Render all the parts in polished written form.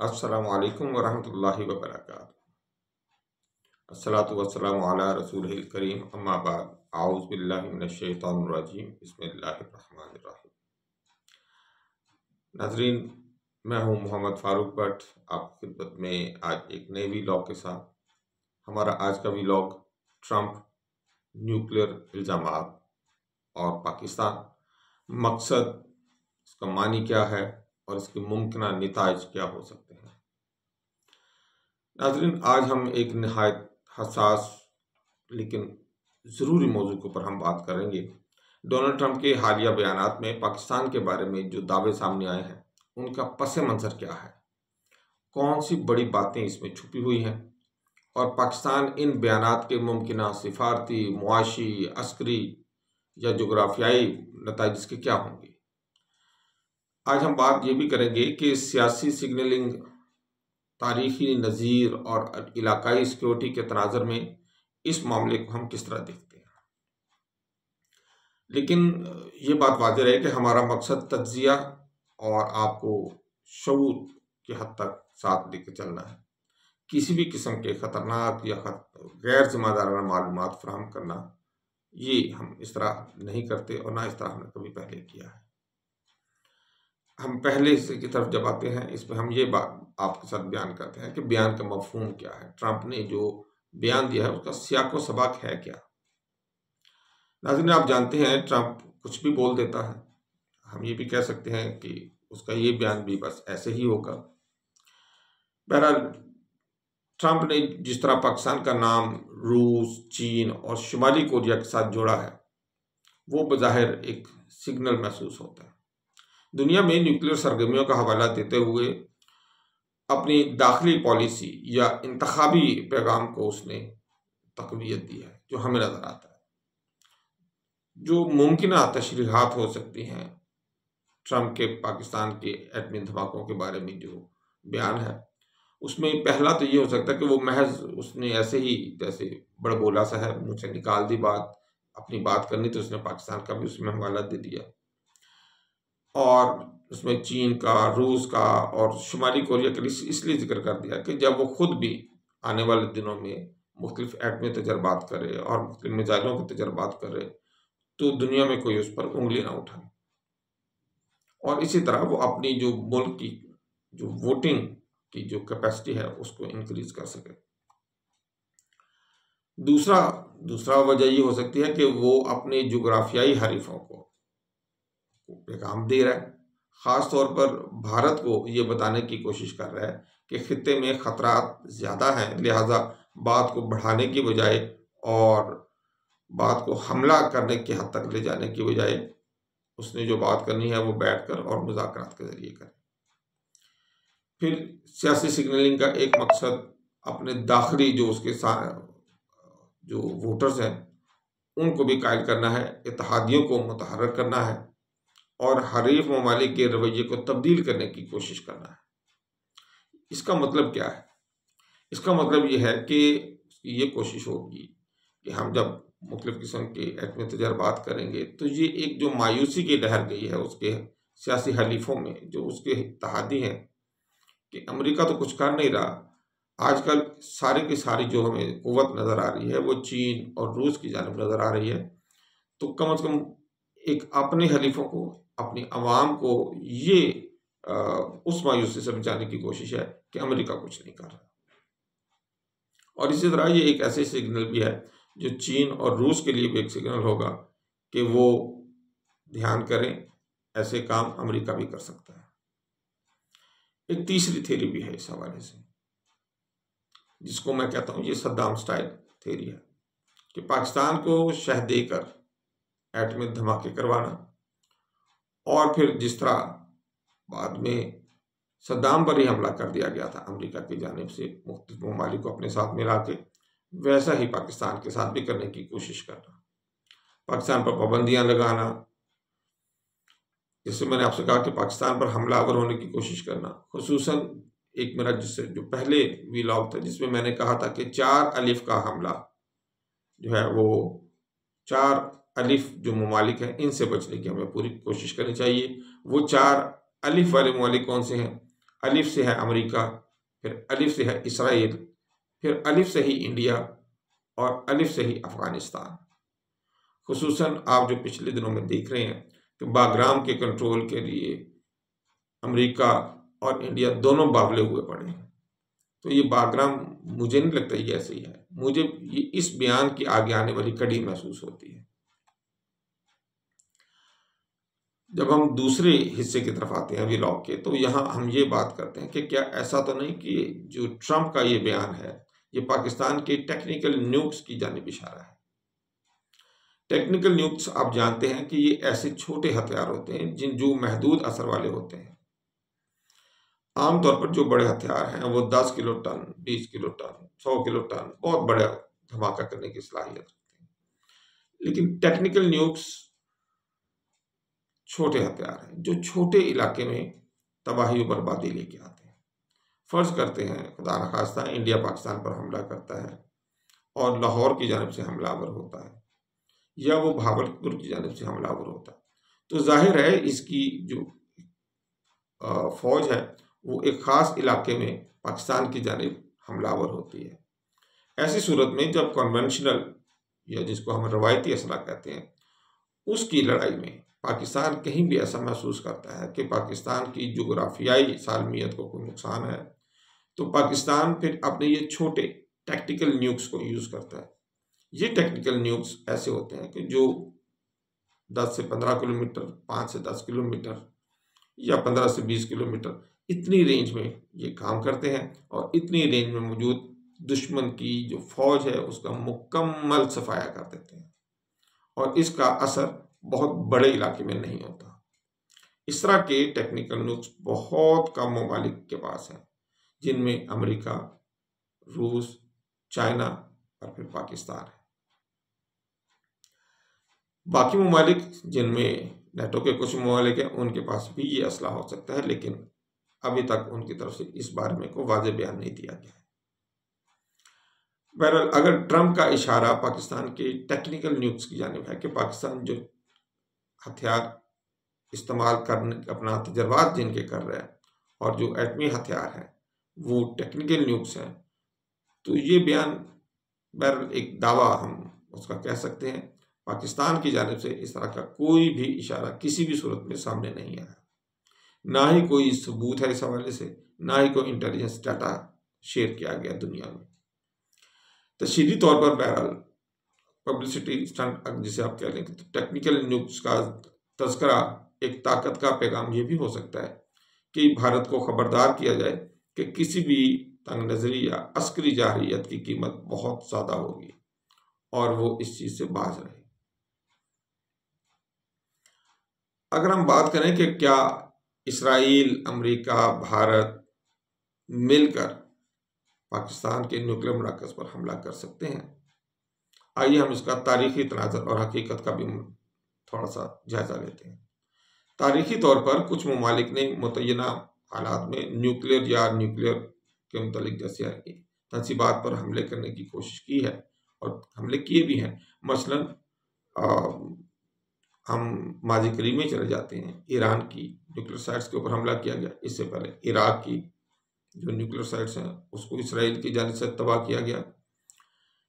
अस्सलामु अलैकुम वरहमतुल्लाहि वबरकातुहू। अस्सलातु वस्सलामु अला रसूलिल करीम अम्मा बाद आऊज़ु बिल्लाहि मिनश शैतानिर रजीम बिस्मिल्लाहिर रहमानिर रहीम। नाज़रीन, मैं हूँ मोहम्मद फ़ारूक भट्ट आपकी खिदमत में आज एक नए व्लॉग के साथ। हमारा आज का व्लॉग ट्रंप, न्यूक्लियर इल्ज़ामात और पाकिस्तान, मकसद, इसका मानी क्या है और इसके मुमकिन नताइज क्या हो सकते हैं। नाज़रीन, आज हम एक नहायत हसास लेकिन ज़रूरी मौजू के ऊपर हम बात करेंगे। डोनाल्ड ट्रंप के हालिया बयानात में पाकिस्तान के बारे में जो दावे सामने आए हैं उनका पस मंज़र क्या है, कौन सी बड़ी बातें इसमें छुपी हुई हैं और पाकिस्तान इन बयानात के मुमकिन सिफारती, मुआशी, अस्करी या जोग्राफियाई नताइज इसके क्या होंगे। आज हम बात ये भी करेंगे कि सियासी सिग्नलिंग, तारीखी नज़ीर और इलाकाई सिक्योरिटी के तनाज़र में इस मामले को हम किस तरह देखते हैं। लेकिन ये बात वाज़ेह है कि हमारा मकसद तज्ज़िया और आपको शऊर की हद तक साथ लेकर चलना है। किसी भी किस्म के ख़तरनाक या गैर जिम्मेदाराना मालूमात फराहम करना, ये हम इस तरह नहीं करते और ना इस तरह हमने कभी पहले किया है। हम पहले हिस्से की तरफ जब आते हैं, इसमें हम ये बात आपके साथ बयान करते हैं कि बयान का मफहूम क्या है, ट्रंप ने जो बयान दिया है उसका सियाको सबक है क्या। नाज़रीन, आप जानते हैं ट्रंप कुछ भी बोल देता है। हम ये भी कह सकते हैं कि उसका ये बयान भी बस ऐसे ही होगा। बहरहाल, ट्रंप ने जिस तरह पाकिस्तान का नाम रूस, चीन और शुमाली कोरिया के साथ जोड़ा है, वो बज़ाहिर एक सिग्नल महसूस होता है। दुनिया में न्यूक्लियर सरगर्मियों का हवाला देते हुए अपनी दाखिली पॉलिसी या इंतखाबी पैगाम को उसने तक़वियत दी है, जो हमें नज़र आता है। जो मुमकिन तशरीहात हो सकती हैं ट्रंप के पाकिस्तान के एटमी धमाकों के बारे में जो बयान है, उसमें पहला तो ये हो सकता है कि वो महज उसने ऐसे ही जैसे बड़बोला सा है, मुझसे निकाल दी बात, अपनी बात करनी तो उसने पाकिस्तान का भी उसमें हवाला दे दिया और उसमें चीन का, रूस का और शुमाली कोरिया के लिए इसलिए जिक्र कर दिया कि जब वो खुद भी आने वाले दिनों में मुख्तलिफ एटमी तजर्बात करे और मुख्तलिफ मिसाइलों के तजर्बात करे तो दुनिया में कोई उस पर उंगली ना उठाए और इसी तरह वो अपनी जो मुल्क की जो वोटिंग की जो कैपेसिटी है उसको इंक्रीज कर सके। दूसरा वजह ये हो सकती है कि वो अपने जोग्राफियाई हरीफों को पैगाम दे रहा है, ख़ास तौर पर भारत को ये बताने की कोशिश कर रहा है कि खित्ते में ख़तरात ज़्यादा हैं, लिहाजा बात को बढ़ाने की बजाय और बात को हमला करने की हद तक ले जाने की बजाय उसने जो बात करनी है वो बैठकर और मुज़ाकरात के ज़रिए करे। फिर सियासी सिग्नलिंग का एक मकसद अपने दाखिली जो उसके साथ जो वोटर्स हैं उनको भी कायल करना है, इत्तेहादियों को मुतहर्रिक करना है और हरीफ ममालिक के रवैये को तब्दील करने की कोशिश करना है। इसका मतलब क्या है? इसका मतलब ये है कि ये कोशिश होगी कि हम जब मुख्तलिफ किस्म के एटमी तजर्बात करेंगे तो ये एक जो मायूसी की लहर गई है उसके सियासी हलीफों में, जो उसके इत्तेहादी हैं कि अमेरिका तो कुछ कर नहीं रहा, आजकल सारी की सारी जो हमें क़ुव्वत नज़र आ रही है वो चीन और रूस की जानिब नज़र आ रही है, तो कम से कम एक अपने हलीफों को, अपनी आवाम को ये उस मायूसी से बचाने की कोशिश है कि अमेरिका कुछ नहीं कर रहा। और इसी तरह ये एक ऐसे सिग्नल भी है जो चीन और रूस के लिए भी एक सिग्नल होगा कि वो ध्यान करें, ऐसे काम अमेरिका भी कर सकता है। एक तीसरी थ्योरी भी है इस हवाले से, जिसको मैं कहता हूँ ये सद्दाम स्टाइल थ्योरी है कि पाकिस्तान को शह देकर एटमी धमाके करवाना और फिर जिस तरह बाद में सद्दाम पर ही हमला कर दिया गया था अमेरिका की जानिब से मुख्तलिफ ममालिक को अपने साथ मिला के, वैसा ही पाकिस्तान के साथ भी करने की कोशिश करना, पाकिस्तान पर पाबंदियां लगाना, जैसे मैंने आपसे कहा कि पाकिस्तान पर हमलावर होने की कोशिश करना। खुसूसन एक मेरा जिससे जो पहले व्लॉग था जिसमें मैंने कहा था कि 4 अलिफ का हमला जो है वो 4 अलिफ जो ममालिक हैं इनसे बचने की हमें पूरी कोशिश करनी चाहिए। वो 4 अलिफ वाले ममालिक कौन से हैं? अलिफ से है अमेरिका, फिर अलिफ से है इसराइल, फिर अलिफ से ही इंडिया और अलिफ से ही अफगानिस्तान। खुसूसन आप जो पिछले दिनों में देख रहे हैं कि बागराम के कंट्रोल के लिए अमेरिका और इंडिया दोनों बावले हुए पड़े हैं। तो ये बागराम मुझे नहीं लगता ये ऐसे ही है, मुझे ये इस बयान की आगे आने वाली कड़ी महसूस होती है। जब हम दूसरे हिस्से की तरफ आते हैं व्लॉग के, तो यहाँ हम ये बात करते हैं कि क्या ऐसा तो नहीं कि जो ट्रंप का ये बयान है ये पाकिस्तान के टेक्निकल न्यूक्स की जानिब इशारा है। टेक्निकल न्यूक्स आप जानते हैं कि ये ऐसे छोटे हथियार होते हैं जो महदूद असर वाले होते हैं। आमतौर पर जो बड़े हथियार हैं वो 10 kilo ton, 20 kilo ton, 100 kilo ton बहुत बड़ा धमाका करने की सलाहियत रखते हैं। लेकिन टेक्निकल न्यूक्स छोटे हथियार हैं जो छोटे इलाके में तबाही और बर्बादी लेके आते हैं। फर्ज करते हैं खुदा न खास्ता इंडिया पाकिस्तान पर हमला करता है और लाहौर की जानिब से हमलावर होता है या वो भावलपुर की जानिब से हमलावर होता है, तो जाहिर है इसकी जो फौज है वो एक ख़ास इलाके में पाकिस्तान की जानिब हमलावर होती है। ऐसी सूरत में जब कन्वेंशनल या जिसको हम रवायती असला कहते हैं उसकी लड़ाई में पाकिस्तान कहीं भी ऐसा महसूस करता है कि पाकिस्तान की जोग्राफियाई सालमियत को कोई नुकसान है, तो पाकिस्तान फिर अपने ये छोटे टैक्टिकल न्यूक्स को यूज़ करता है। ये टेक्निकल न्यूक्स ऐसे होते हैं कि जो 10 से 15 किलोमीटर, 5 से 10 किलोमीटर या 15 से 20 किलोमीटर इतनी रेंज में ये काम करते हैं और इतनी रेंज में मौजूद दुश्मन की जो फौज है उसका मुकम्मल सफाया कर देते हैं और इसका असर बहुत बड़े इलाके में नहीं होता। इस तरह के टेक्निकल न्यूक्स बहुत कम ममालिक के पास हैं, जिनमें अमेरिका, रूस, चाइना और फिर पाकिस्तान है। बाकी ममालिक जिनमें नेटो के कुछ ममालिक हैं उनके पास भी ये असला हो सकता है, लेकिन अभी तक उनकी तरफ से इस बारे में कोई वाज़ेह बयान नहीं दिया गया है। बहरहाल अगर ट्रंप का इशारा पाकिस्तान के टेक्निकल न्यूक्स की जानिब है कि पाकिस्तान जो हथियार इस्तेमाल करने अपना तजर्बात जिनके कर रहा है और जो एटमी हथियार हैं वो टेक्निकल न्यूक्स हैं, तो ये बयान बहरहाल एक दावा हम उसका कह सकते हैं। पाकिस्तान की जानिब से इस तरह का कोई भी इशारा किसी भी सूरत में सामने नहीं आया, ना ही कोई सबूत है इस हवाले से, ना ही कोई इंटेलिजेंस डाटा शेयर किया गया दुनिया में। तशरीही तौर पर बहरहाल पब्लिसिटी स्टंट जिसे आप कह लें, तो टेक्निकल न्यूज़ का तज़किरा एक ताकत का पैगाम ये भी हो सकता है कि भारत को खबरदार किया जाए कि किसी भी तंग नज़री या अस्करी जारहियत की कीमत बहुत ज़्यादा होगी और वो इस चीज़ से बाज रहे। अगर हम बात करें कि क्या इसराइल, अमेरिका, भारत मिलकर पाकिस्तान के न्यूक्लियर मराकज़ पर हमला कर सकते हैं, आइए हम इसका तारीखी तनाज़ुर और हकीकत का भी थोड़ा सा जायज़ा लेते हैं। तारीखी तौर पर कुछ ममालिक ने मुतय्यना हालात में न्यूक्लियर के मुतालिक जैसे तंसीबात पर हमले करने की कोशिश की है और हमले किए भी हैं। मसलन हम माजी करीब में चले जाते हैं, ईरान की न्यूक्लियर साइट्स के ऊपर हमला किया गया। इससे पहले इराक की जो न्यूक्लियर साइट्स हैं उसको इसराइल की जानिब से तबाह किया गया।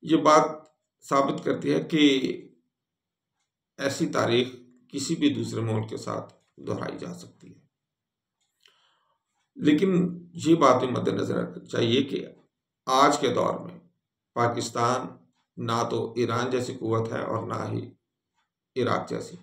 ये बात साबित करती है कि ऐसी तारीख किसी भी दूसरे मुल्क के साथ दोहराई जा सकती है। लेकिन ये बात भी मद्देनजर रखनी चाहिए कि आज के दौर में पाकिस्तान ना तो ईरान जैसी कुव्वत है और ना ही इराक जैसी,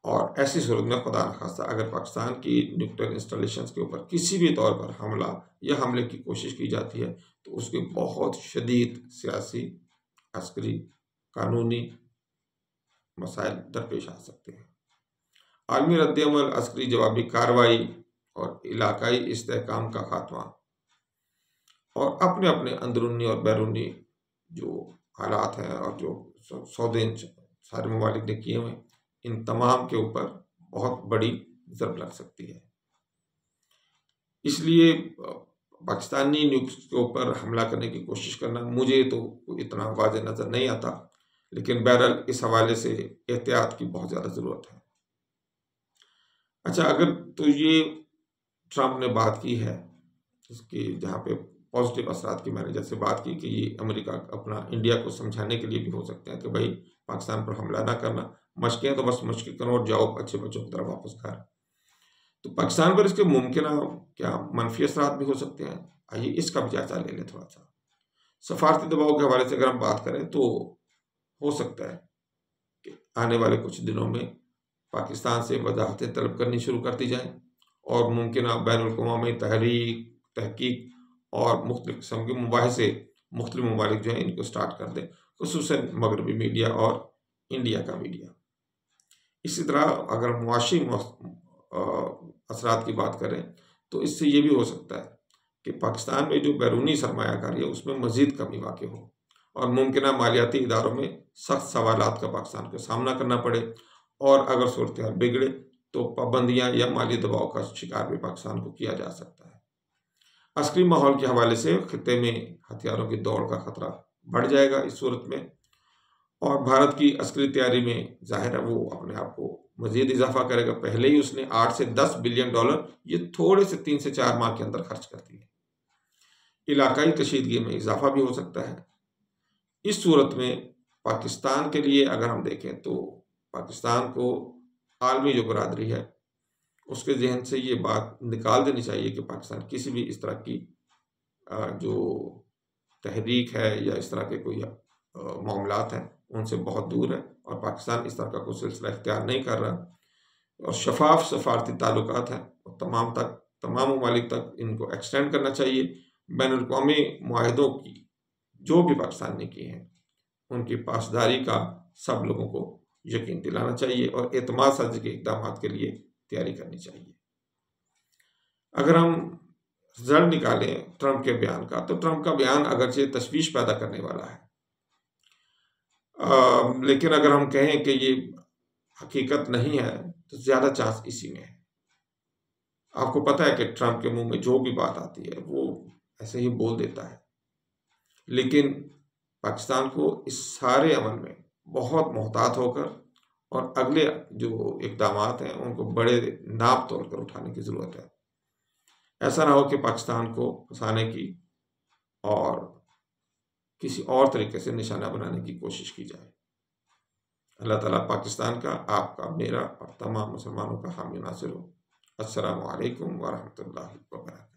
और ऐसी सूरत में खुदा न खास्ता अगर पाकिस्तान की न्यूक्लियर इंस्टॉलेशंस के ऊपर किसी भी तौर पर हमला या हमले की कोशिश की जाती है तो उसके बहुत शदीद सियासी, अस्करी, कानूनी मसाइल दरपेश आ सकते हैं। आलमी रद्द-ए-अमल, अस्करी जवाबी कार्रवाई और इलाकाई इस्तेहकाम का खात्मा और अपने अपने अंदरूनी और बैरूनी जो हालात हैं और जो सौदे सारे ममालिक ने किए हुए, इन तमाम के ऊपर बहुत बड़ी ज़रब लग सकती है। इसलिए पाकिस्तानी न्यूक्लियर के ऊपर हमला करने की कोशिश करना मुझे तो इतना वाज़ेह नज़र नहीं आता, लेकिन बहरहाल इस हवाले से एहतियात की बहुत ज़्यादा ज़रूरत है। अच्छा, अगर तो ये ट्रंप ने बात की है, इसकी जहाँ पे पॉजिटिव असरात की मैंने जैसे बात की कि ये अमेरिका अपना इंडिया को समझाने के लिए भी हो सकते हैं कि भाई पाकिस्तान पर हमला ना करना, मशकें तो बस मशकें करो और जाओ अच्छे बच्चों की तरह वापस घर। तो पाकिस्तान पर इसके मुमकिन क्या मनफी असरात भी हो सकते हैं, आइए इसका भी जायजा ले लें थोड़ा सा। सफारती दबाव के हवाले से अगर हम बात करें तो हो सकता है कि आने वाले कुछ दिनों में पाकिस्तान से वजाहतें तलब करनी शुरू कर दी जाएँ और मुमकिन बैनुल-अक़वामी तहरीक, तहकीक और मुख्तलिफ किस्म के मुबाहिसे मुख्तलिफ ममालिक जो हैं इनको स्टार्ट कर दें, खुसूसन मगरबी मीडिया और इंडिया का मीडिया। इसी तरह अगर हम मुआशी असरात की बात करें तो इससे ये भी हो सकता है कि पाकिस्तान में जो बैरूनी सरमायाकारी है उसमें मज़ीद कमी वाक़ई हो और मुमकिन मालियाती इदारों में सख्त सवालात का पाकिस्तान को सामना करना पड़े और अगर सूरत हाल बिगड़े तो पाबंदियाँ या माली दबाव का शिकार भी पाकिस्तान को किया जा सकता है। अस्करी माहौल के हवाले से खित्ते में हथियारों की दौड़ का खतरा बढ़ जाएगा इस सूरत में और भारत की अस्करी तैयारी में जाहिर है वो अपने आप को मजीद इजाफा करेगा। पहले ही उसने 8 से 10 बिलियन डॉलर ये थोड़े से 3 से 4 माह के अंदर खर्च कर दिए। इलाकाई कशीदगी में इजाफा भी हो सकता है। इस सूरत में पाकिस्तान के लिए अगर हम देखें तो पाकिस्तान को आलमी जो बरादरी है उसके जहन से ये बात निकाल देनी चाहिए कि पाकिस्तान किसी भी इस तरह की जो तहरीक है या इस तरह के कोई मामलात हैं उनसे बहुत दूर है और पाकिस्तान इस तरह का कोई सिलसिला इख्तियार नहीं कर रहा और शफाफ सफारती ताल्लुकात हैं और तमाम ममालिक तक इनको एक्सटेंड करना चाहिए। बैनुल-अक़वामी मुआहिदों की जो भी पाकिस्तान ने किए हैं उनकी पासदारी का सब लोगों को यकीन दिलाना चाहिए और एतमाद साजी के इक़दाम के लिए तैयारी करनी चाहिए। अगर हम रिजल्ट निकालें ट्रंप के बयान का तो ट्रंप का बयान अगरचे तशवीश पैदा करने वाला है, लेकिन अगर हम कहें कि ये हकीकत नहीं है तो ज़्यादा चांस इसी में है। आपको पता है कि ट्रंप के मुंह में जो भी बात आती है वो ऐसे ही बोल देता है, लेकिन पाकिस्तान को इस सारे अमल में बहुत मोहतात होकर और अगले जो इक़दामात हैं उनको बड़े नाप तोल कर उठाने की ज़रूरत है। ऐसा ना हो कि पाकिस्तान को फंसाने की और किसी और तरीके से निशाना बनाने की कोशिश की जाए। अल्लाह ताला पाकिस्तान का, आपका, मेरा और तमाम मुसलमानों का हामी नासिर हो। अस्सलामु अलैकुम व रहमतुल्लाहि व बरकातहू।